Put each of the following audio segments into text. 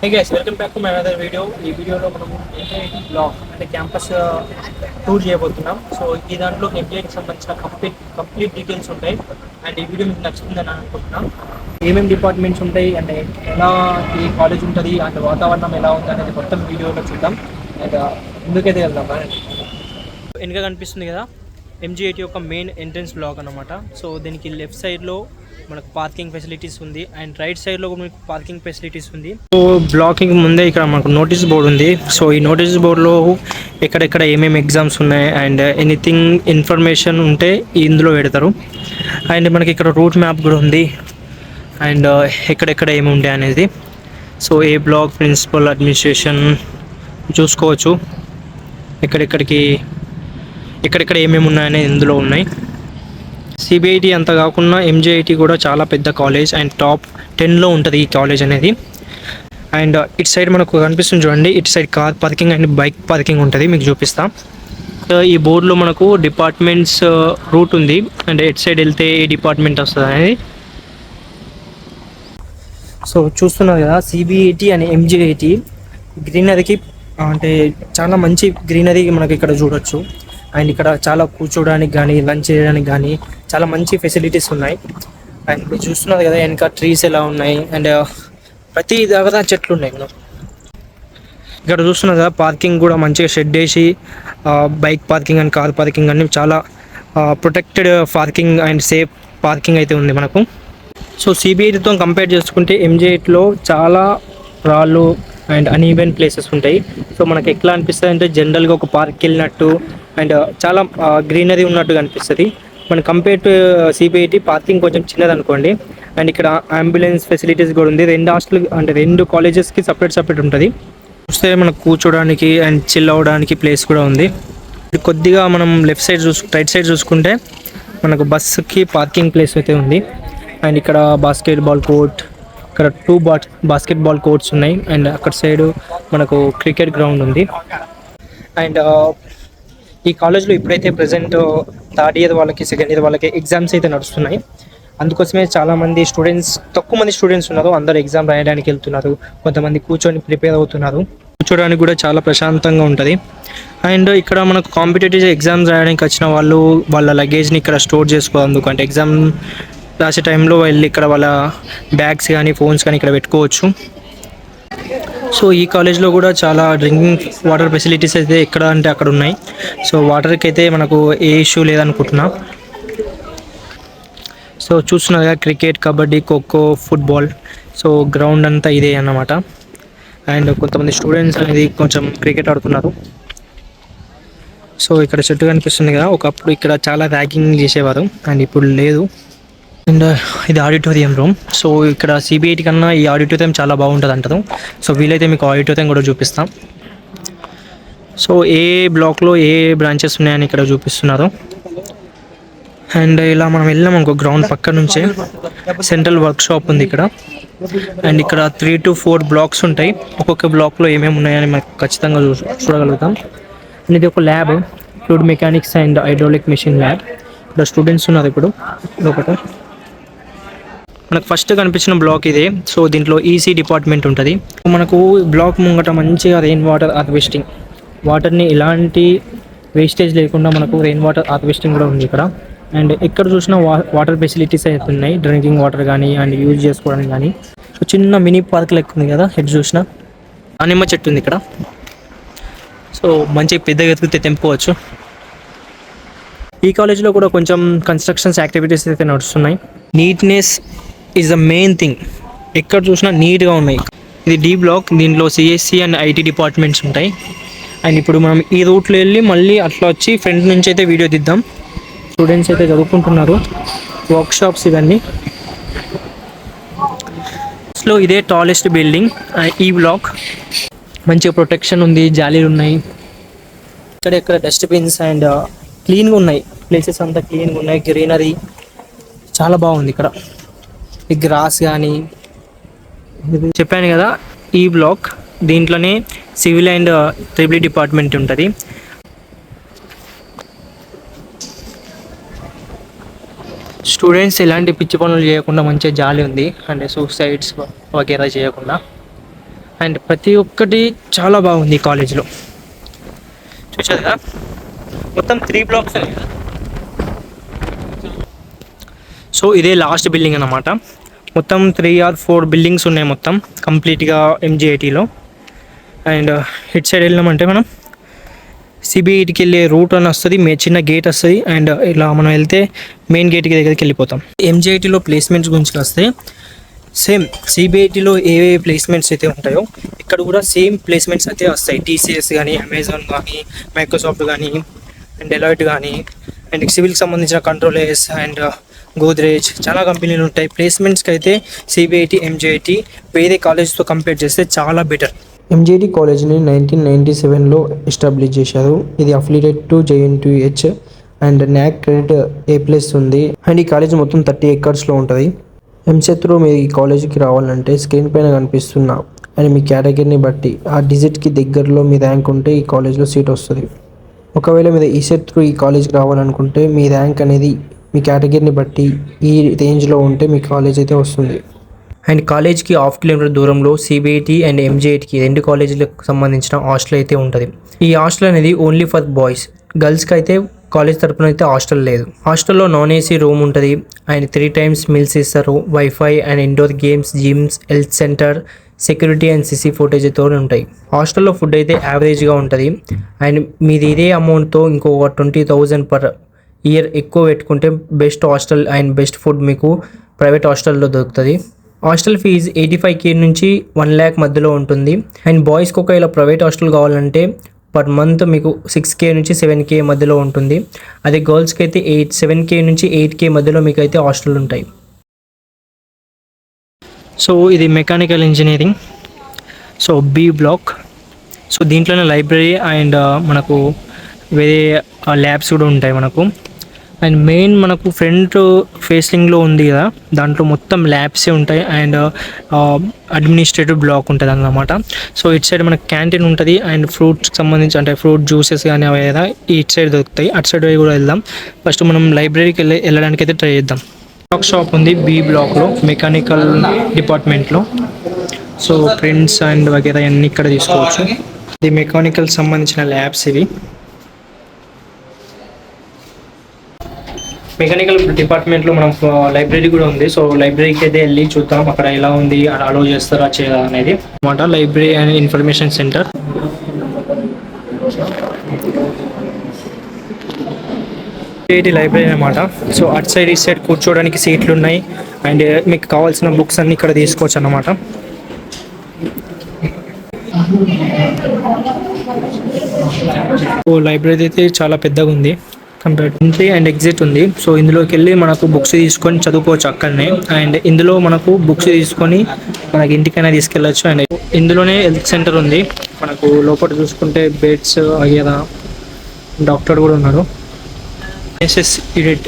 Hey guys, welcome back to my other video. ఈ వీడియోలో మనం ఎంజీఐటీ బ్లాగ్ అంటే క్యాంపస్ టూర్ చేయబోతున్నాం. సో ఈ దాంట్లో ఎంజీఐటీకి సంబంధించిన కంప్లీట్ డీటెయిల్స్ ఉంటాయి. అండ్ ఈ వీడియో మీకు నచ్చుతుందని అనుకుంటున్నాం. ఏమేమి డిపార్ట్మెంట్స్ ఉంటాయి అంటే ఎలా ఈ కాలేజ్ ఉంటుంది అండ్ వాతావరణం ఎలా ఉంది అనేది మొత్తం వీడియోలో చూద్దాం. అండ్ ముందుకైతే వెళ్దాం. వెనుక కనిపిస్తుంది కదా ఎంజీఐటీ యొక్క మెయిన్ ఎంట్రన్స్ బ్లాక్ అనమాట. సో దీనికి లెఫ్ట్ సైడ్లో మనకు పార్కింగ్ ఫెసిలిటీస్ ఉంది అండ్ రైట్ సైడ్లో కూడా మనకు పార్కింగ్ ఫెసిలిటీస్ ఉంది. సో బ్లాకింగ్ ముందే ఇక్కడ మనకు నోటీస్ బోర్డు ఉంది. సో ఈ నోటీస్ బోర్డులో ఎక్కడెక్కడ ఏమేమి ఎగ్జామ్స్ ఉన్నాయి అండ్ ఎనీథింగ్ ఇన్ఫర్మేషన్ ఉంటే ఇందులో పెడతారు. అండ్ మనకి ఇక్కడ రూట్ మ్యాప్ కూడా ఉంది అండ్ ఎక్కడెక్కడ ఏమి ఉంటాయి అనేది. సో ఏ బ్లాక్ ప్రిన్సిపల్ అడ్మినిస్ట్రేషన్ చూసుకోవచ్చు. ఎక్కడెక్కడ ఏమేమి ఉన్నాయనే ఇందులో ఉన్నాయి. సిబిఐటి అంత కాకుండా ఎంజేఐటి కూడా చాలా పెద్ద కాలేజ్ అండ్ టాప్ 10లో ఉంటుంది ఈ కాలేజ్ అనేది. అండ్ ఇటు సైడ్ మనకు కనిపిస్తుంది చూడండి, ఇటు side car parking and bike parking ఉంటుంది, మీకు చూపిస్తాం. ఈ బోర్డులో మనకు డిపార్ట్మెంట్స్ రూట్ ఉంది అండ్ ఇటు సైడ్ వెళ్తే ఏ డిపార్ట్మెంట్ వస్తుంది అనేది. సో చూస్తున్నారు కదా సిబిఐటి అండ్ ఎంజేఐటి గ్రీనరీకి అంటే చాలా మంచి గ్రీనరీ మనకి ఇక్కడ చూడొచ్చు. అండ్ ఇక్కడ చాలా కూర్చోడానికి కానీ లంచ్ చేయడానికి కానీ చాలా మంచి ఫెసిలిటీస్ ఉన్నాయి. అండ్ మీరు చూస్తున్నారు కదా వెనక ట్రీస్ ఎలా ఉన్నాయి అండ్ ప్రతి దగ్గర చెట్లు ఉన్నాయి. మనం ఇక్కడ చూస్తున్నారు కదా పార్కింగ్ కూడా మంచిగా షెడ్ వేసి bike parking and car parking అన్ని చాలా protected parking and safe parking అయితే ఉంది మనకు. సో సిబిఐటితో కంపేర్ చేసుకుంటే ఎంజేఐటిలో చాలా రాళ్ళు అండ్ అన్ఈవెన్ ప్లేసెస్ ఉంటాయి. సో మనకి ఎట్లా అనిపిస్తుంది అంటే జనరల్గా ఒక పార్క్ వెళ్ళినట్టు అండ్ చాలా గ్రీనరీ ఉన్నట్టుగా అనిపిస్తుంది. మన కంపేర్ టు సిబిఐటి పార్కింగ్ కొంచెం చిన్నది అనుకోండి. అండ్ ఇక్కడ అంబులెన్స్ ఫెసిలిటీస్ కూడా ఉంది. రెండు హాస్టల్ అంటే రెండు కాలేజెస్కి సపరేట్ ఉంటుంది. చూస్తే మనకు కూర్చోడానికి అండ్ చిల్ అవ్వడానికి ప్లేస్ కూడా ఉంది. కొద్దిగా మనం రైట్ సైడ్ చూసుకుంటే మనకు బస్సుకి పార్కింగ్ ప్లేస్ అయితే ఉంది. అండ్ ఇక్కడ బాస్కెట్బాల్ కోర్ట్, ఇక్కడ 2 బాస్కెట్బాల్ కోర్ట్స్ ఉన్నాయి. అండ్ అక్కడ సైడు మనకు క్రికెట్ గ్రౌండ్ ఉంది. అండ్ ఈ కాలేజ్లో ఇప్పుడైతే ప్రజెంట్ థర్డ్ ఇయర్ వాళ్ళకి సెకండ్ ఇయర్ వాళ్ళకి ఎగ్జామ్స్ అయితే నడుస్తున్నాయి. అందుకోసమే తక్కువ మంది స్టూడెంట్స్ ఉన్నారు. అందరూ ఎగ్జామ్ రాయడానికి వెళ్తున్నారు, కొంతమంది కూర్చొని ప్రిపేర్ అవుతున్నారు. కూర్చోడానికి కూడా చాలా ప్రశాంతంగా ఉంటుంది. అండ్ ఇక్కడ మనకు కాంపిటేటివ్ ఎగ్జామ్స్ రాయడానికి వచ్చిన వాళ్ళు వాళ్ళ లగేజ్ని ఇక్కడ స్టోర్ చేసుకోవాలి. ఎందుకంటే ఎగ్జామ్ రాసే టైంలో వెళ్ళి ఇక్కడ వాళ్ళ బ్యాగ్స్ కానీ ఫోన్స్ కానీ ఇక్కడ పెట్టుకోవచ్చు. సో ఈ కాలేజ్లో కూడా చాలా డ్రింకింగ్ వాటర్ ఫెసిలిటీస్ అయితే ఎక్కడ అంటే అక్కడ ఉన్నాయి. సో వాటర్కి అయితే మనకు ఏ ఇష్యూ లేదనుకుంటున్నా. సో చూస్తున్నారుగా cricket, kabaddi, kho kho, football. So ground అంతా ఇదే అన్నమాట. అండ్ కొంతమంది స్టూడెంట్స్ అనేది కొంచెం క్రికెట్ ఆడుతున్నారు. సో ఇక్కడ చెట్టు కనిపిస్తుంది కదా, ఒకప్పుడు ఇక్కడ చాలా ర్యాగింగ్ చేసేవారు అండ్ ఇప్పుడు లేదు. అండ్ ఇది ఆడిటోరియం రూమ్. సో ఇక్కడ సిబిఐటి కన్నా ఈ ఆడిటోరియం చాలా బాగుంటుంది అంటారు. సో వీలైతే మీకు ఆడిటోరియం కూడా చూపిస్తాం. సో ఏ బ్లాక్లో ఏ బ్రాంచెస్ ఉన్నాయని ఇక్కడ చూపిస్తున్నారు. అండ్ ఇలా మనం వెళ్ళాం ఇంకో గ్రౌండ్ పక్క నుంచే సెంట్రల్ వర్క్ షాప్ ఉంది ఇక్కడ. అండ్ ఇక్కడ 3 to 4 బ్లాక్స్ ఉంటాయి. ఒక్కొక్క బ్లాక్లో ఏమేమి ఉన్నాయని మనకు ఖచ్చితంగా చూడగలుగుతాం. అండ్ ఇది ఒక lab, fluid mechanics and hydraulic machine lab. ఇక్కడ స్టూడెంట్స్ ఉన్నారు ఇప్పుడు లోపల. మనకు ఫస్ట్ కనిపించిన బ్లాక్ ఇదే. సో దీంట్లో ఈసీ డిపార్ట్మెంట్ ఉంటుంది. మనకు బ్లాక్ ముంగట మంచిగా రెయిన్ వాటర్ హార్వెస్టింగ్, వాటర్ని ఎలాంటి వేస్టేజ్ లేకుండా మనకు రెయిన్ వాటర్ హార్వెస్టింగ్ కూడా ఉంది ఇక్కడ. అండ్ ఎక్కడ చూసినా వాటర్ ఫెసిలిటీస్ అయితే ఉన్నాయి, డ్రింకింగ్ వాటర్ కానీ అండ్ యూజ్ చేసుకోవడానికి కానీ. సో చిన్న మినీ పార్క్ లెక్క ఉంది కదా, ఎటు చూసినా దానిమ్మ చెట్టు ఉంది ఇక్కడ. సో మంచిగా పెద్దగా ఎత్తుకుతే తెంపుకోవచ్చు. ఈ కాలేజ్లో కూడా కొంచెం కన్స్ట్రక్షన్స్ యాక్టివిటీస్ అయితే నడుస్తున్నాయి. Neatness is the main thing. ఎక్కడ చూసినా నీట్గా ఉన్నాయి. ఇది డి బ్లాక్, దీంట్లో సిఎస్సి అండ్ ఐటీ డిపార్ట్మెంట్స్ ఉంటాయి. అండ్ ఇప్పుడు మనం ఈ రూట్లో వెళ్ళి మళ్ళీ అట్లా వచ్చి ఫ్రంట్ నుంచి అయితే వీడియో తీద్దాం. స్టూడెంట్స్ అయితే చదువుకుంటున్నారు, వర్క్షాప్స్ ఇవన్నీ. సో ఇదే టాలెస్ట్ బిల్డింగ్ ఈ బ్లాక్. మంచిగా ప్రొటెక్షన్ ఉంది, జాలీలు ఉన్నాయి. ఇక్కడ డస్ట్బిన్స్ అండ్ క్లీన్గా ఉన్నాయి, ప్లేసెస్ అంతా క్లీన్గా ఉన్నాయి. గ్రీనరీ చాలా బాగుంది ఇక్కడ. ఈ గ్రాస్ కానీ చెప్పాను కదా, ఈ బ్లాక్ దీంట్లోనే సివిల్ అండ్ ట్రిపుల్ డిపార్ట్మెంట్ ఉంటుంది. స్టూడెంట్స్ ఎలాంటి పిచ్చి పనులు చేయకుండా మంచిగా జాలి ఉంది. అంటే సూసైడ్స్ వగేరా చేయకుండా. అండ్ ప్రతి ఒక్కటి చాలా బాగుంది ఈ కాలేజ్లో. చూసారు కదా, మొత్తం 3 బ్లాక్స్ ఉన్నాయి కదా. సో ఇదే లాస్ట్ బిల్డింగ్ అన్నమాట. మొత్తం 3 or 4 బిల్డింగ్స్ ఉన్నాయి మొత్తం కంప్లీట్గా MGITలో. అండ్ ఇటు సైడ్ వెళ్ళినామంటే మనం CBITకి వెళ్ళే రూట్ అని వస్తుంది, చిన్న గేట్ వస్తుంది. అండ్ ఇలా మనం వెళ్తే మెయిన్ గేట్కి దగ్గరికి వెళ్ళిపోతాం. MGITలో ప్లేస్మెంట్స్ గురించి వస్తే సేమ్ CBITలో ఏ ప్లేస్మెంట్స్ అయితే ఉంటాయో ఇక్కడ కూడా సేమ్ ప్లేస్మెంట్స్ అయితే వస్తాయి. TCS కానీ, అమెజాన్ కానీ, మైక్రోసాఫ్ట్ కానీ, అండ్ డెలాయిట్ కానీ, అండ్ సివిల్కి సంబంధించిన కంట్రోలర్స్ అండ్ గోద్రేజ్ చాలా కంపెనీలు ఉంటాయి. ప్లేస్మెంట్స్కి అయితే CBIT, MGIT వేరే కాలేజ్తో కంపేర్ చేస్తే చాలా బెటర్. MGIT కాలేజ్ని 1997లో ఎస్టాబ్లిష్ చేశారు. ఇది affiliated to JNTH and NAC credit A+ ఉంది. అండ్ ఈ కాలేజ్ మొత్తం 30 acresలో ఉంటుంది. ఎంసెత్లో మీరు ఈ కాలేజీకి రావాలంటే స్క్రీన్ పైన కనిపిస్తున్న అండ్ మీ కేటగిరీని బట్టి ఆ డిజిట్కి దగ్గరలో మీ ర్యాంక్ ఉంటే ఈ కాలేజ్లో సీట్ వస్తుంది. ఒకవేళ మీరు ఈసెట్ త్రూ ఈ కాలేజ్కి రావాలనుకుంటే మీ ర్యాంక్ అనేది మీ కేటగిరీని బట్టి ఈ రేంజ్లో ఉంటే మీ కాలేజ్ అయితే వస్తుంది. అండ్ కాలేజ్కి 1/2 కిలోమీటర్ దూరంలో CBIT అండ్ MGITకి 2 కాలేజీలకు సంబంధించిన హాస్టల్ అయితే ఉంటుంది. ఈ హాస్టల్ అనేది ఓన్లీ ఫర్ బాయ్స్. గర్ల్స్కి అయితే కాలేజ్ తరపున అయితే హాస్టల్ లేదు. హాస్టల్లో నాన్ AC రూమ్ ఉంటుంది. అండ్ 3 times మీల్స్ ఇస్తారు. Wifi and indoor games, gyms, health centre, security and CC footage అయితే ఉంటాయి. హాస్టల్లో ఫుడ్ అయితే యావరేజ్గా ఉంటుంది. అండ్ మీది ఇదే అమౌంట్తో ఇంకో 20,000 per year ఎక్కువ పెట్టుకుంటే best hostel and best food మీకు ప్రైవేట్ హాస్టల్లో దొరుకుతుంది. హాస్టల్ ఫీజు 85K నుంచి 1 lakh మధ్యలో ఉంటుంది. అండ్ బాయ్స్కి ఒకవేళ ప్రైవేట్ హాస్టల్ కావాలంటే పర్ మంత్ మీకు 6K నుంచి 7K మధ్యలో ఉంటుంది. అదే గర్ల్స్కి అయితే 7K నుంచి 8K మధ్యలో మీకు అయితే హాస్టల్ ఉంటాయి. సో ఇది mechanical engineering. So B block. So దీంట్లోనే లైబ్రరీ అండ్ మనకు వేరే ల్యాబ్స్ కూడా ఉంటాయి మనకు. అండ్ మెయిన్ మనకు ఫ్రంట్ ఫేసింగ్లో ఉంది కదా, దాంట్లో మొత్తం ల్యాబ్సే ఉంటాయి అండ్ అడ్మినిస్ట్రేటివ్ బ్లాక్ ఉంటుంది అన్నమాట. సో ఇటు సైడ్ మనకు క్యాంటీన్ ఉంటుంది అండ్ ఫ్రూట్స్కి సంబంధించి అంటే ఫ్రూట్ జ్యూసెస్ కానీ అవి ఏదైనా ఇటు సైడ్ దొరుకుతాయి. అటు సైడ్ కూడా వెళ్దాం. ఫస్ట్ మనం లైబ్రరీకి వెళ్ళడానికి అయితే ట్రై చేద్దాం. షాప్ ఉంది B బ్లాక్లో మెకానికల్ డిపార్ట్మెంట్లో. సో ప్రింట్స్ అండ్ వగేరా అన్నీ ఇక్కడ తీసుకోవచ్చు. ఇది మెకానికల్ సంబంధించిన ల్యాబ్స్ ఇవి. మెకానికల్ డిపార్ట్మెంట్లో మనం లైబ్రరీ కూడా ఉంది. సో లైబ్రరీకి అయితే వెళ్ళి చూద్దాం అక్కడ ఎలా ఉంది, అలో చేస్తారా చేయదా అనేది అనమాట. Library and information centre. Library అనమాట. సో అటు సైడ్ ఈ సైడ్ కూర్చోవడానికి సీట్లు ఉన్నాయి అండ్ మీకు కావాల్సిన బుక్స్ అన్ని ఇక్కడ తీసుకోవచ్చు అన్నమాట. సో లైబ్రరీ అయితే చాలా పెద్దగా ఉంది. ఎంట్రీ అండ్ ఎగ్జిట్ ఉంది. సో ఇందులోకి వెళ్ళి మనకు బుక్స్ తీసుకొని చదువుకోవచ్చు అక్కడనే. అండ్ ఇందులో మనకు బుక్స్ తీసుకొని మనకి ఇంటికైనా తీసుకెళ్ళచ్చు. అండ్ ఇందులోనే హెల్త్ సెంటర్ ఉంది. మనకు లోపల చూసుకుంటే బెడ్స్ అయ్యేదా, డాక్టర్ కూడా ఉన్నారు. NSS యూనిట్,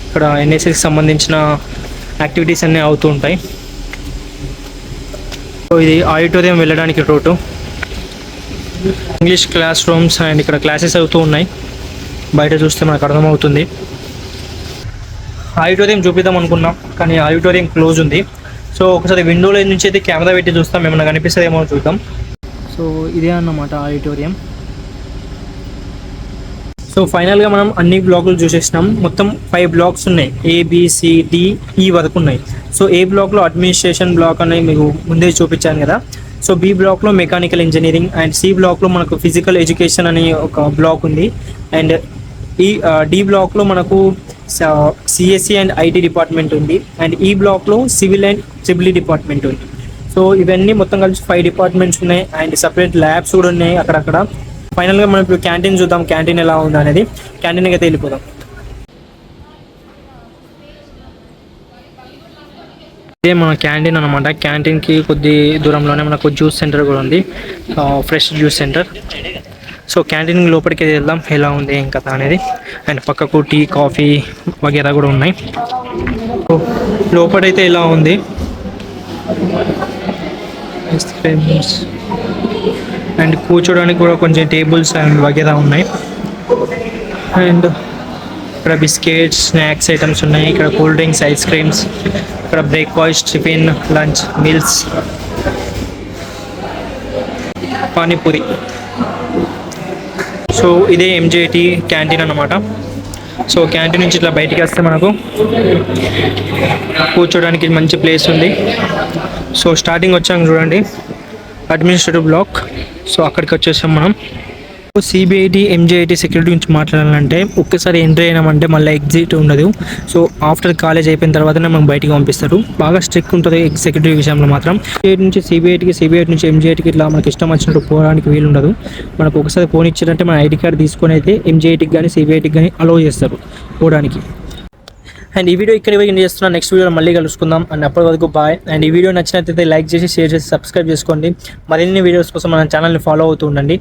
ఇక్కడ NSSకి సంబంధించిన యాక్టివిటీస్ అన్నీ అవుతూ ఉంటాయి. సో ఇది ఆడిటోరియం వెళ్ళడానికి route. English class rooms and ఇక్కడ క్లాసెస్ అవుతూ ఉన్నాయి. బయట చూస్తే మనకు అర్థమవుతుంది. ఆడిటోరియం చూపిద్దాం అనుకున్నాం కానీ ఆడిటోరియం క్లోజ్ ఉంది. సో ఒకసారి విండోలో నుంచి అయితే కెమెరా పెట్టి చూస్తాం, ఏమైనా కనిపిస్తుందేమో చూద్దాం. సో ఇదే అన్నమాట ఆడిటోరియం. సో ఫైనల్గా మనం అన్ని బ్లాకులు చూసేసినాం. మొత్తం 5 బ్లాక్స్ ఉన్నాయి. ABCDE వరకు ఉన్నాయి. సో A బ్లాక్లో అడ్మినిస్ట్రేషన్ బ్లాక్ అనేది మీకు ముందే చూపించాను కదా. సో B బ్లాక్లో మెకానికల్ ఇంజనీరింగ్ అండ్ C బ్లాక్లో మనకు ఫిజికల్ ఎడ్యుకేషన్ అని ఒక బ్లాక్ ఉంది. అండ్ D బ్లాక్లో మనకు CSE అండ్ IT డిపార్ట్మెంట్ ఉంది. అండ్ E బ్లాక్లో civil and triple E department ఉంది. సో ఇవన్నీ మొత్తం కలిసి 5 డిపార్ట్మెంట్స్ ఉన్నాయి అండ్ సపరేట్ ల్యాబ్స్ కూడా ఉన్నాయి అక్కడక్కడ. ఫైనల్గా మనం ఇప్పుడు క్యాంటీన్ చూద్దాం, క్యాంటీన్ ఎలా ఉంది అనేది. క్యాంటీన్కి అయితే వెళ్ళిపోదాం. ఇదే మన క్యాంటీన్ అనమాట. క్యాంటీన్కి కొద్ది దూరంలోనే మనకు జ్యూస్ సెంటర్ కూడా ఉంది, fresh juice centre. So canteen లోపలికి వెళ్దాం ఎలా ఉంది ఏం కథ అనేది. అండ్ పక్కకు టీ, కాఫీ వగేరా కూడా ఉన్నాయి. లోపలైతే ఎలా ఉంది, అండ్ కూర్చోడానికి కూడా కొంచెం టేబుల్స్ అండ్ వగేరా ఉన్నాయి. అండ్ ఇక్కడ బిస్కెట్స్, స్నాక్స్ ఐటమ్స్ ఉన్నాయి. ఇక్కడ కూల్ డ్రింక్స్, ఐస్ క్రీమ్స్, ఇక్కడ breakfast, tiffin, lunch, meals. Panipuri. So ఇదే ఎంజేటి క్యాంటీన్ అన్నమాట. సో క్యాంటీన్ నుంచి ఇట్లా బయటికి వస్తే మనకు కూర్చోడానికి మంచి ప్లేస్ ఉంది. సో స్టార్టింగ్ వచ్చాక చూడండి అడ్మినిస్ట్రేటివ్ బ్లాక్. సో అక్కడికి వచ్చేసాం మనం. సిబిఐటి ఎంజేఐటి సెక్యూరిటీ గురించి మాట్లాడాలంటే ఒక్కసారి ఎంట్రీ అయినామంటే మళ్ళీ ఎగ్జిట్ ఉండదు. సో ఆఫ్టర్ కాలేజ్ అయిపోయిన తర్వాతనే మనకు బయటికి పంపిస్తారు. బాగా స్ట్రిక్ట్ ఉంటుంది సెక్యూరిటీ విషయంలో మాత్రం. ఎంజేఐటి నుంచి సిబిఐటి నుంచి ఎంజేఐటికి ఇట్లా మనకి ఇష్టం వచ్చినట్టు పోవడానికి వీలు ఉండదు. మనకు ఒకసారి ఫోన్ ఇచ్చారంటే మన ఐడి కార్డ్ తీసుకొని అయితే ఎంజేఐటికి కానీ సిబిఐటికి కానీ అలో చేస్తారు పోవడానికి. అండ్ ఈ వీడియో ఇక్కడ ఎండ్ చేస్తున్నాను. నెక్స్ట్ వీడియోలో మళ్ళీ కలుసుకుందాం. అండ్ అప్పటి వరకు బాయ్. అండ్ ఈ వీడియో నచ్చినట్లయితే లైక్ చేసి షేర్ చేసి సబ్స్క్రైబ్ చేసుకోండి. మరిన్ని వీడియోస్ కోసం మన ఛానల్ని ఫాలో అవుతూ ఉండండి.